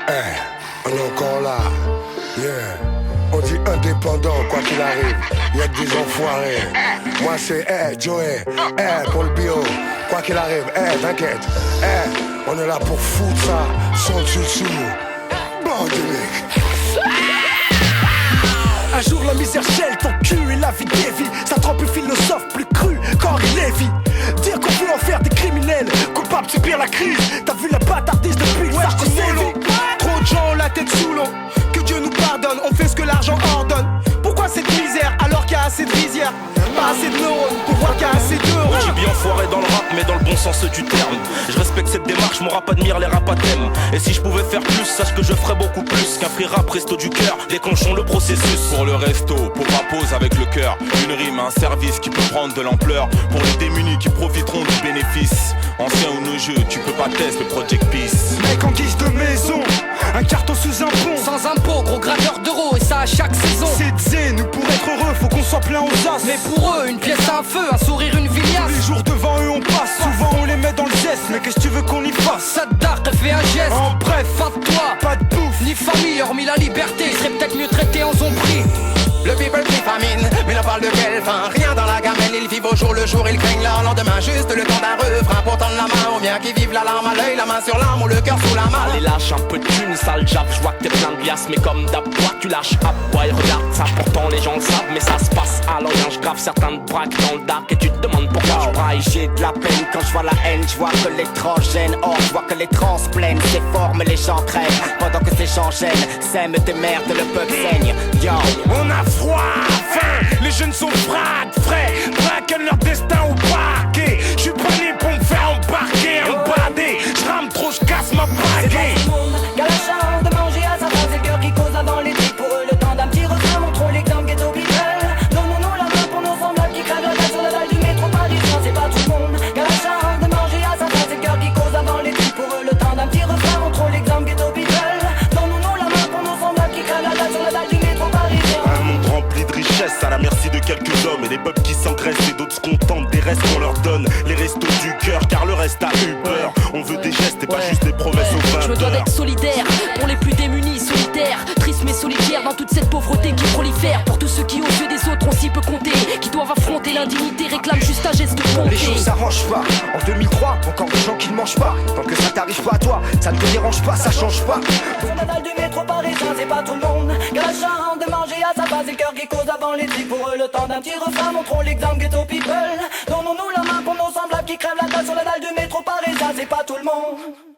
On est encore là, yeah. On dit indépendant, quoi qu'il arrive. Y'a que des enfoirés. Moi c'est Joey, pour le bio. Quoi qu'il arrive, t'inquiète. On est là pour foutre ça, sans dessus. Bordélique. Un jour la misère gèle ton cul et la vie dévie. Ça te rend plus philosophe, plus cru qu'Henri Lévy. Dire qu'on peut en faire des criminels, coupables de subir la crise. T'as vu la bâtardise depuis que Sarko sévit. Trop de gens ont la tête sous l'eau. Que Dieu nous pardonne, on fait ce que l'argent ordonne. Pourquoi cette misère alors qu'il y a assez de rizières? Pas assez de neurones pour voir qu'il y a assez d'euros. J'ai bien foiré dans le rap mais dans le bon sens du terme. Je respecte cette démarche, mon rap admire les rap à thème. Et si je pouvais faire plus, sache que je ferais beaucoup plus qu'un free rap resto du cœur, déclenchons le processus. Pour le resto, pour pose avec le cœur. Une rime, un service qui peut prendre de l'ampleur. Pour les démunis qui profiteront du bénéfice. Ancien ou nos jeux, tu peux pas tester le Project Peace. Mec en guise de maison, un carton sous un pont. Sans impôt, gros graveur d'euros et ça à chaque saison. C'est zen, nous pour être heureux, faut qu'on soit plein aux as. Mais pour eux, une pièce à un feu, un sourire, une viliasse. Les jours devant eux on passe, souvent on les met dans le geste. Mais qu'est-ce que tu veux qu'on y fasse? Ça te dark, fait un geste. En bref, fin de toi, pas de bouffe, ni famille, hormis la liberté. Il serait peut-être mieux traité en zombie. Le people qui famine, mais l'on parle de quelle fin? Rien dans la gamelle, ils vivent au jour le jour, ils craignent leur lendemain. Juste le temps d'un refrain pour tendre la main aux miens qui vivent la larme à l'œil, la main sur l'arme ou le cœur sous la main. Allez lâche un peu de thune, sale jab, je vois que t'es plein de bias. Mais comme d'hab, toi tu lâches à bois et regarde ça. Pourtant les gens le savent, mais ça se passe à l'orient. Je grave certains te braquent dans le dark et tu te demandes pourquoi je braille. J'ai de la peine quand je vois la haine, je vois que les trans gênent. Or je vois que les trans plaignent, c'est fort mais les gens crèvent. Pendant que ces gens gênent, sème tes merdes, le peuple saigne. Yo, on a froid, faim, les jeunes sont frais, braquent leur destin au parquet. J'suis pas né pour me faire embarquer, embarder. J'rame trop, j'casse ma baguette. Qu'à la chance de manger à sa base, c'est le cœur qui cause avant les tripes. Pour eux, le temps d'un petit refrain, montrons l'exemple ghetto people. Donnons-nous la main pour nos semblables qui crèvent la dalle sur la dalle du métro parisien. C'est pas tout le monde qu'à la chance de manger à sa base, c'est le cœur qui cause avant les tripes. Pour eux, le temps d'un petit refrain, montrons l'exemple ghetto people. Donnons-nous la main pour nos semblables qui crèvent la dalle sur la dalle du métro parisien. Un monde rempli de richesses à la merci de quelques hommes. Et des peuples qui s'engraissent et d'autres se contentent des restes qu'on leur donne. Les restos du cœur car le reste a eu peur. On veut des gestes et pas juste des promesses aux 20 Je me dois d'être solidaire pour les plus démunis, solitaires. Triste mais solitaire dans toute cette pauvreté qui prolifère. Pour tous ceux qui aux yeux des autres ont si peu compté, qui doivent affronter l'indignité, réclament juste un geste de bonté. les choses s'arrangent pas. En 2003, encore des gens qui ne mangent pas. Tant que ça t'arrive pas à toi, ça ne te dérange pas, ça change pas. Sur la dalle du métro parisien, c'est pas tout le monde qu'à la chance de manger à sa base, c'est le cœur qui cause avant les tripes. Pour eux, le temps d'un petit refrain, montrons l'exemple ghetto people. Donnons-nous la main pour nos semblables qui crèvent la dalle sur la dalle du métro parisien, c'est pas tout le monde.